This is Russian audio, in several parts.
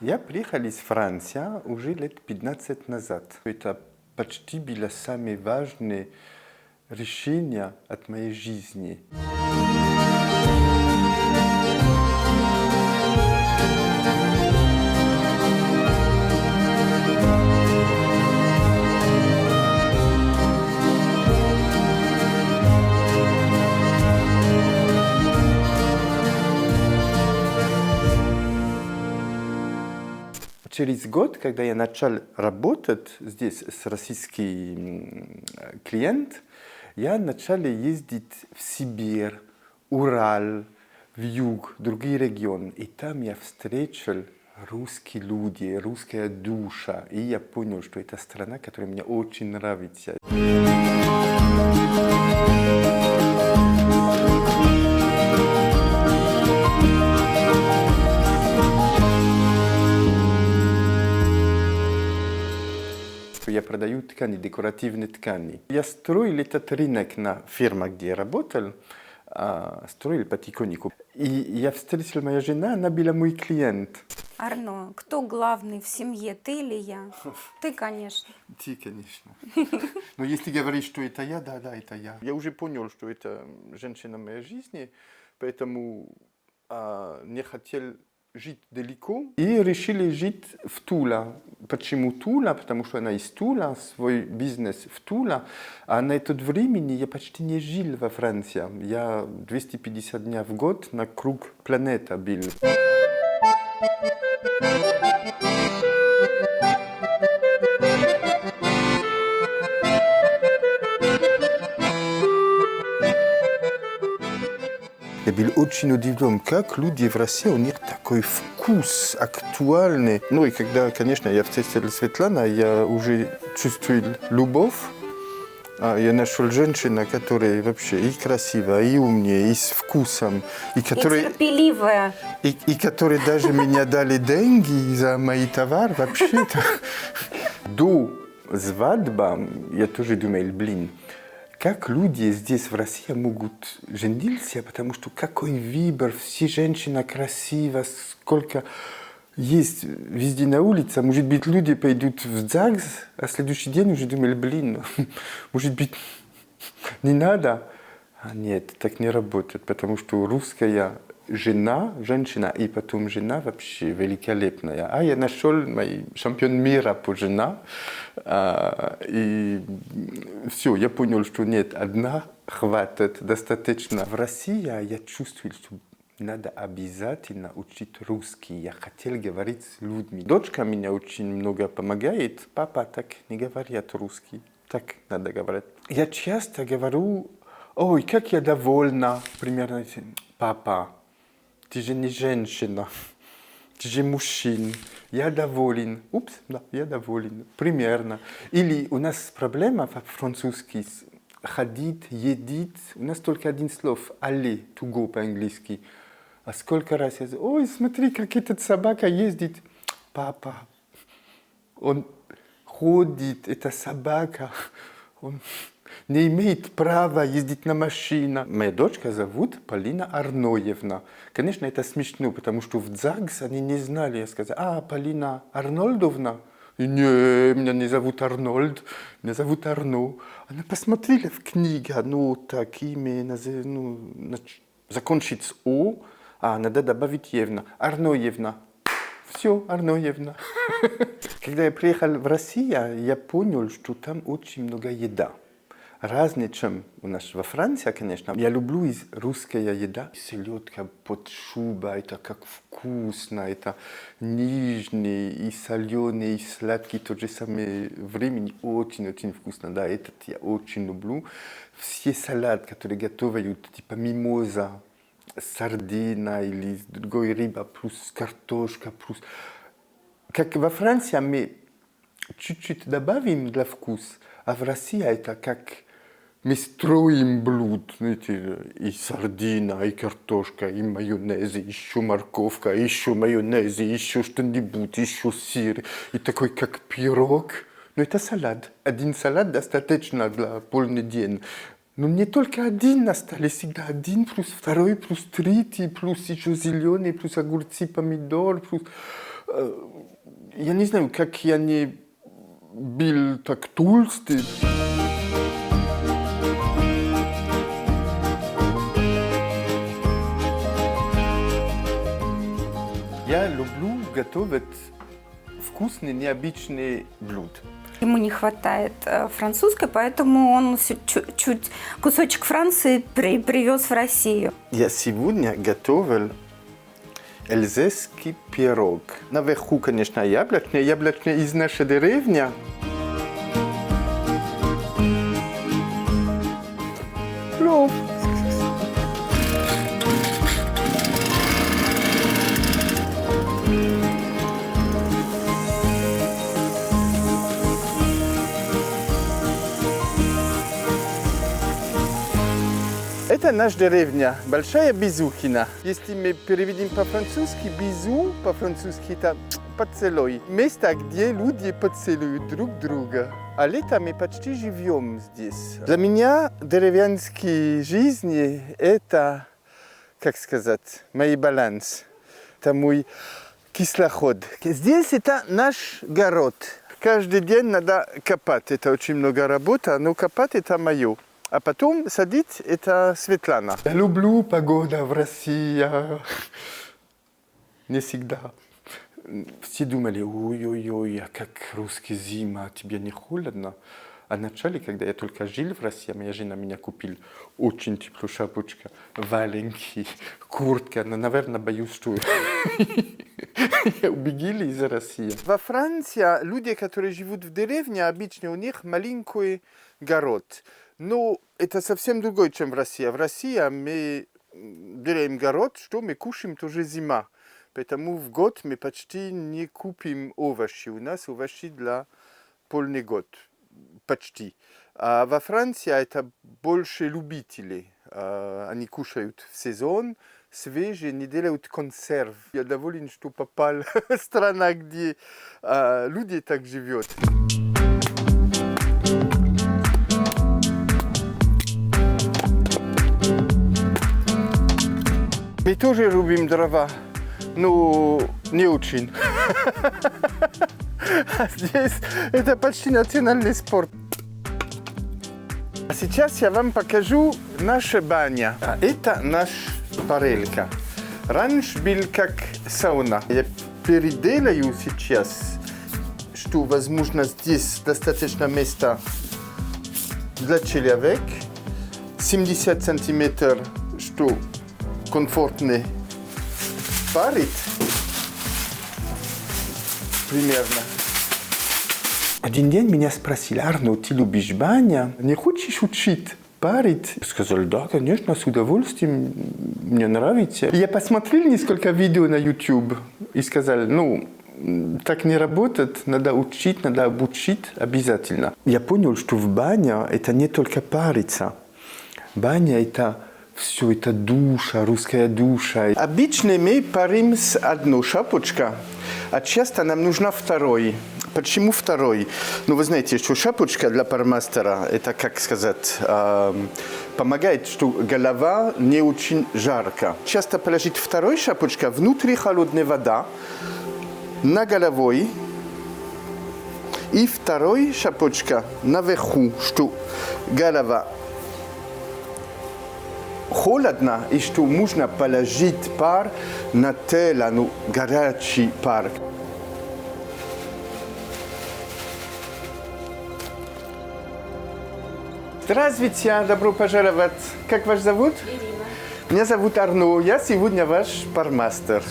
Я приехал из Франции уже лет 15 назад. Это почти было самое важное решение от моей жизни. Через год, когда я начал работать здесь с российским клиентом, я начал ездить в Сибирь, Урал, в юг, другие регионы. И там я встретил русские люди, русская душа. И я понял, что это страна, которая мне очень нравится. Я продаю ткани, декоративные ткани. Я строил этот рынок на фирме, где я работал, строил потихоньку. И я встретил мою жену, она была мой клиент. Арно, кто главный в семье, ты или я? Ты, конечно. Ты, конечно. Но если говоришь, что это я, да, это я. Я уже понял, что это женщина в моей жизни, поэтому не хотел жить далеко. И решили жить в Тула. Почему Тула? Потому что она из Тула, свой бизнес в Тула. А на это времени я почти не жил во Франции. Я 250 дней в год на круг планеты был. Я был очень удивлен, как люди в России, у них такой вкус актуальный. Ну и когда, конечно, я встретил Светлану, я уже чувствовал любовь. Я нашел женщину, которая вообще и красивая, и умнее, и с вкусом. И терпеливая. И которые даже меня дали деньги за мои товары. Вообще-то. До свадьбы я тоже думал, как люди здесь в России могут жениться, потому что какой выбор, все женщины красивые, сколько есть везде на улице. Может быть, люди пойдут в ЗАГС, а следующий день уже думали, может быть, не надо. А нет, так не работает, потому что русская женщина и потом жена вообще великолепная. А я нашел мой чемпион мира по женам. И все, я понял, что нет, одна хватит достаточно. В России я чувствую, что надо обязательно учить русский. Я хотел говорить с людьми. Дочка меня очень много помогает. Папа так не говорит русский. Так надо говорить. Я часто говорю, ой, как я довольна. Примерно, папа, ты же не женщина. Ты же мужчина. Я доволен. Упс, да, я доволен. Примерно. Или у нас проблема по-французски. Ходить, едить. У нас только один слов. Aller, to go по-английски. А сколько раз я говорю, ой, смотри, как эта собака ездит. Папа, он ходит, это собака. Он не имеет права ездить на машине. Моя дочка зовут Полина Арноевна. Конечно, это смешно, потому что в ЗАГС они не знали. Я сказал, Полина Арнольдовна? И не, меня не зовут Арнольд, меня зовут Арно. Она посмотрела в книге, так имя, закончить с О, надо добавить Евна. Арноевна. Все, Арноевна. Когда я приехал в Россию, я понял, что там очень много еда. Разные, чем у нас во Франции, конечно. Я люблю русская еда. Селедка под шубой, это как вкусно, это нежный, и соленый, и сладкий, в то же самое время очень-очень вкусно. Да, этот я очень люблю. Все салаты, которые готовят, типа мимоза, сардина или другой рыба, плюс картошка, плюс... Как во Франции мы чуть-чуть добавим для вкуса, а в России это как мы строим блюд, знаете, и сардина, и картошка, и майонез, и еще морковка, и еще майонез, и еще что-нибудь, еще сыр, и такой как пирог. Но это салат. Один салат достаточно для полный день. Но не только один остались, всегда один, плюс второй, плюс третий, плюс еще зеленый, плюс огурцы, помидор, плюс... Я не знаю, как я не был так толстый. Я люблю готовить вкусные, необычные блюда. Ему не хватает французской, поэтому он чуть кусочек Франции привез в Россию. Я сегодня готовил эльзасский пирог. Наверху, конечно, яблочный из нашей деревни. Плов. Это наша деревня, Большая Безухина. Если мы переведем по-французски, безу, по-французски это поцелуй. Место, где люди поцелуют друг друга. А летом мы почти живем здесь. Для меня деревенские жизни это, как сказать, мой баланс. Это мой кислород. Здесь это наш город. Каждый день надо копать. Это очень много работы, но копать это мое. А потом садить это Светлана. Я люблю погоду в России. Не всегда. Все думали, ой-ой-ой, как русская зима, тебе не холодно? А вначале, когда я только жил в России, моя жена меня купила очень теплую шапочку, валенки, куртка. Но, наверное, боюсь, что убегали из России. Во Франции люди, которые живут в деревне, обычно у них маленький город. Но это совсем другое, чем в России. В России мы делаем город, что мы кушаем тоже зима. Поэтому в год мы почти не купим овощи. У нас овощи для полный год. Почти. А во Франции это больше любителей. Они кушают в сезон, свежие, не делают консерв. Я доволен, что попал в страну, где люди так живут. Мы тоже рубим дрова, но не очень. А здесь это почти национальный спорт. А сейчас я вам покажу наша баня. Это наша парелька. Раньше был как сауна. Я переделаю сейчас, что, возможно, здесь достаточно места для человека. 70 сантиметров, что комфортно парить. Примерно. Один день меня спросили: Арно, ты любишь баню? Не хочешь учить парить? Я сказал: да, конечно, с удовольствием, мне нравится. Я посмотрел несколько видео на YouTube и сказал: ну, так не работает, надо учить, надо обучить обязательно. Я понял, что в бане это не только париться. Баня это все, это душа, русская душа. Обычно мы парим с одной шапочкой, а часто нам нужна второй. Почему второй? Ну, вы знаете, что шапочка для пармастера, это, как сказать, помогает, что голова не очень жарко. Часто положить второй шапочка внутри холодной воды, на головой, и второй шапочка наверху, что голова холодно, и что можно положить пар на тело, ну, горячий пар. Здравствуйте, добро пожаловать. Как вас зовут? Ирина. Меня зовут Арно, я сегодня ваш пармастер.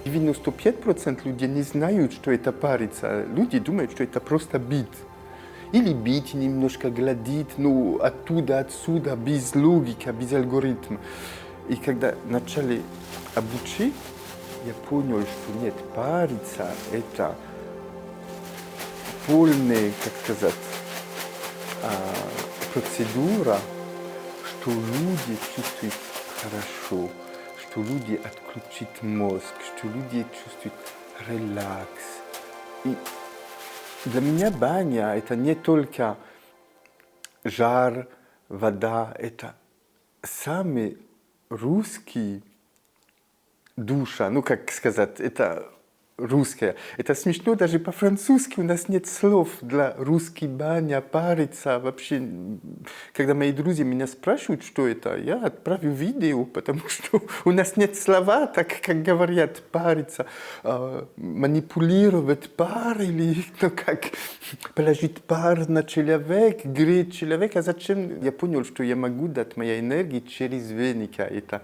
Видно, 105% людей не знают, что это париться. Люди думают, что это просто бить. Или бить, немножко гладить, но оттуда, отсюда, без логики, без алгоритма. И когда начали обучить, я понял, что нет, париться это полная, как сказать, процедура, что люди чувствуют хорошо, что люди отключат мозг, что люди чувствуют релакс. И для меня баня – это не только жар, вода, это самый русский душа, ну как сказать, это русская. Это смешно, даже по-французски у нас нет слов для русский баня, париться. Вообще, когда мои друзья меня спрашивают, что это, я отправлю видео, потому что у нас нет слова, так как говорят, париться, манипулировать пар или ну, как положить пар на человек, греть человека. Зачем? Я понял, что я могу дать моей энергии через веника. Это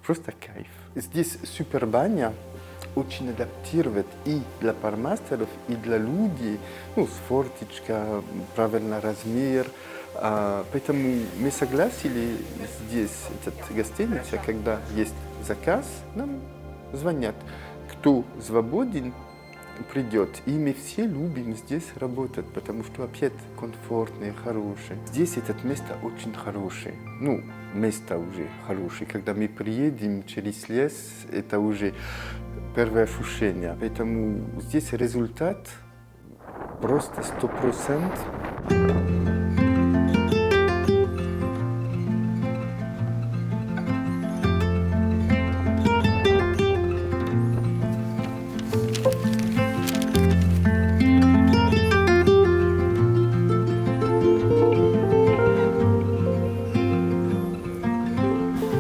просто кайф. Здесь супер баня. Очень адаптировать и для пармастеров, и для людей, ну, с форточка, правильный размер. Поэтому мы согласились здесь, этот гостиница, когда есть заказ, нам звонят, кто свободен, придет. И мы все любим здесь работать, потому что опять комфортное, хорошее. Здесь это место очень хорошее. Ну, место уже хорошее. Когда мы приедем через лес, это уже первое ощущение. Поэтому здесь результат просто 100%.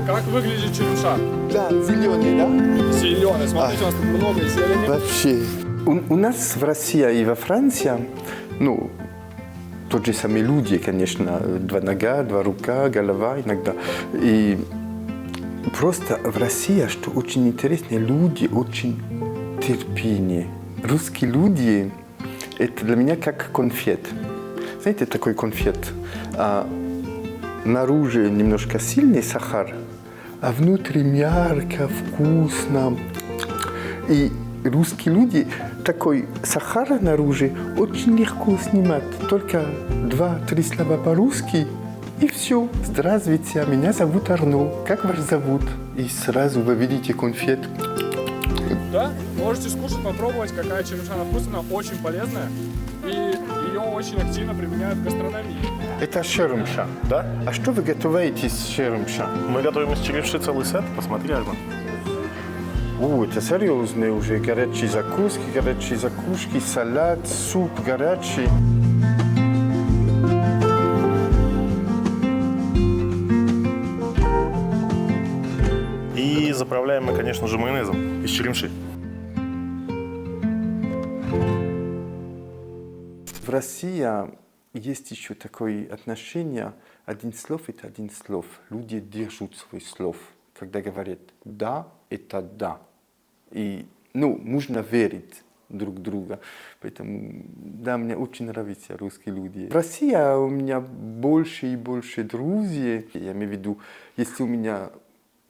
Как выглядит черемша? Да, зеленый, да? Зеленый. Смотрите, у нас тут много зелени. Вообще. У нас в России и во Франции, ну, тот же самые люди, конечно, два нога, два рука, голова иногда. И просто в России, что очень интересно, люди очень терпение. Русские люди, это для меня как конфет. Знаете, такой конфет? Наружу немножко сильный сахар, а внутри ярко, вкусно. И русские люди такой сахар наружу очень легко снимать. Только 2-3 слова по-русски, и все. Здравствуйте, меня зовут Арно. Как вас зовут? И сразу вы видите конфет. Да, можете скушать, попробовать, какая черемша на вкус, она очень полезная. И ее очень активно применяют в гастрономии. Это черемша. Да? А что вы готовите из черемша? Мы готовим из черемши целый сет. Посмотри, Альма. О, это серьезные уже горячие закуски, салат, суп горячий. И заправляем мы, конечно же, майонезом из черемши. В России есть еще такое отношение, один слов – это один слов. Люди держат свой слов, когда говорят «да» – это «да». И, ну, нужно верить друг друга. Поэтому, да, мне очень нравятся русские люди. В России у меня больше и больше друзей. Я имею в виду, если у меня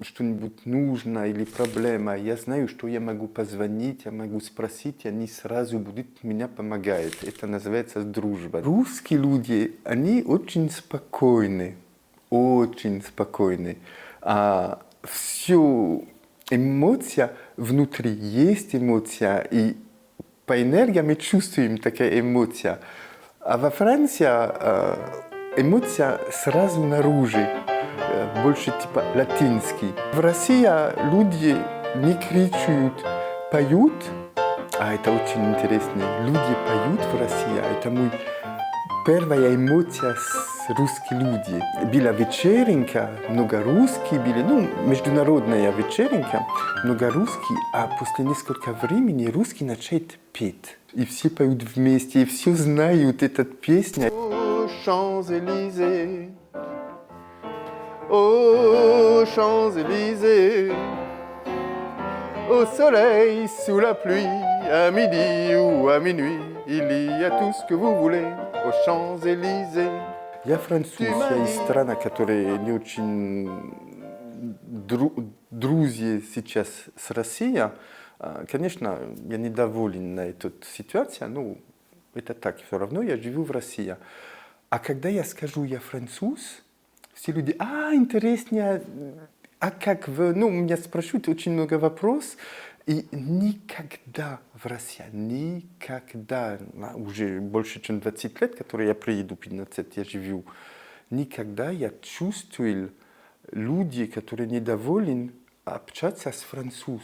что-нибудь нужно или проблема, я знаю, что я могу позвонить, я могу спросить, и они сразу будут меня помогать. Это называется дружба. Русские люди, они очень спокойны, очень спокойны. А все эмоция внутри есть эмоция, и по энергии мы чувствуем такая эмоция. А во Франции эмоция сразу наружу. Больше типа латинский. В России люди не кричат, поют, а это очень интересно. Люди поют в России, это мой первая эмоция с русскими людьми. Была вечеринка, много русских были, ну, международная вечеринка, много русских, а после несколько времени русские начинают петь. И все поют вместе, и все знают эту песню. О, Champs-Élysées. Aux Champs-Élysées, au soleil, sous la pluie, à midi ou à minuit, il y a tout ce que vous voulez aux Champs-Élysées. Я француз, я из страны, которые не очень друзья сейчас с Россией. Конечно, я недоволен на эту ситуацию, но это так, все равно я живу в России. А когда я скажу, я француз, все люди, интереснее, А как вы, ну, меня спрашивают очень много вопросов, и никогда в России, никогда, уже больше, чем 20 лет, которые я приеду, 15 я живу, никогда я чувствовал люди, которые недовольны общаться с французом.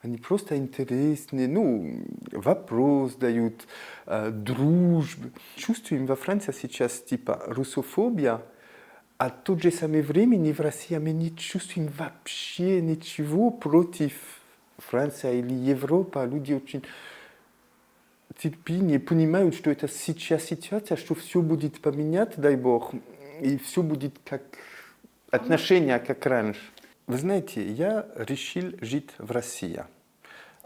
Они просто интересны, ну, вопрос дают, дружбу. Чувствуем во Франции сейчас типа русофобия, а в то же самое время в России мы не чувствуем вообще ничего против Франции или Европы. Люди очень терпение, понимают, что это сейчас ситуация, что все будет поменять, дай Бог, и все будет как отношения, как раньше. Вы знаете, я решил жить в России.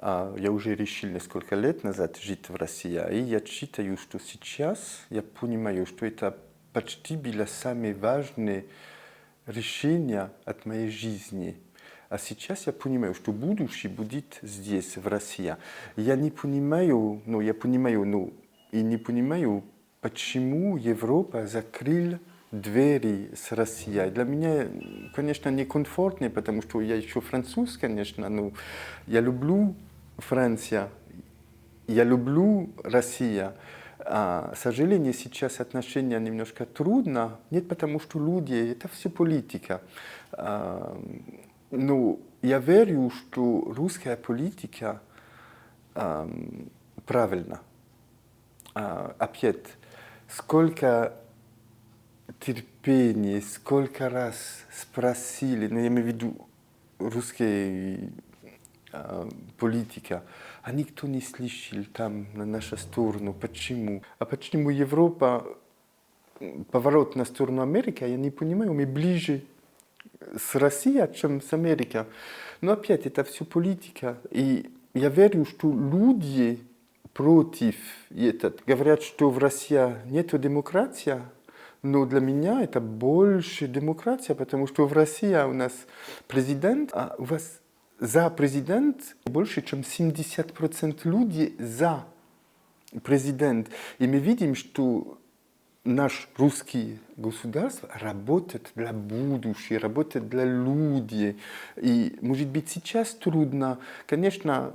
Я уже решил несколько лет назад жить в России, и я считаю, что сейчас я понимаю, что это почти было самое важное решение от моей жизни. А сейчас я понимаю, что будущее будет здесь, в России. Я не понимаю, я понимаю, и не понимаю, почему Европа закрыла двери с Россией. Для меня, конечно, некомфортно, потому что я еще француз, конечно, но я люблю Францию, я люблю Россию. К сожалению, сейчас отношения немножко трудно, нет, потому что люди, это все политика. Но я верю, что русская политика правильна. Опять, сколько терпения, сколько раз спросили, я имею в виду русская политика, а никто не слышал там на нашу сторону. Почему? А почему Европа, поворот на сторону Америки, я не понимаю, мы ближе с Россией, чем с Америкой. Но опять, это все политика. И я верю, что люди против этого говорят, что в России нет демократии, но для меня это больше демократия, потому что в России у нас президент, а у вас за президент больше, чем 70% людей за президент. И мы видим, что наш русский государство работает для будущего, работает для людей. И, может быть, сейчас трудно. Конечно,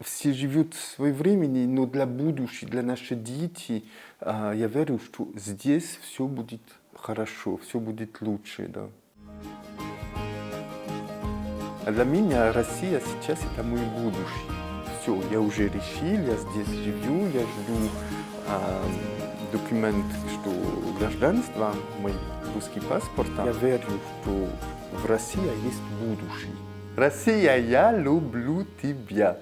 все живут в свое время, но для будущего, для наших детей, я верю, что здесь все будет хорошо, все будет лучше. Да. А для меня Россия сейчас это мой будущее. Все, я уже решил, я здесь живу, я жду документ, что гражданство, мой русский паспорт. Я верю, что в России есть будущее. Россия, я люблю тебя.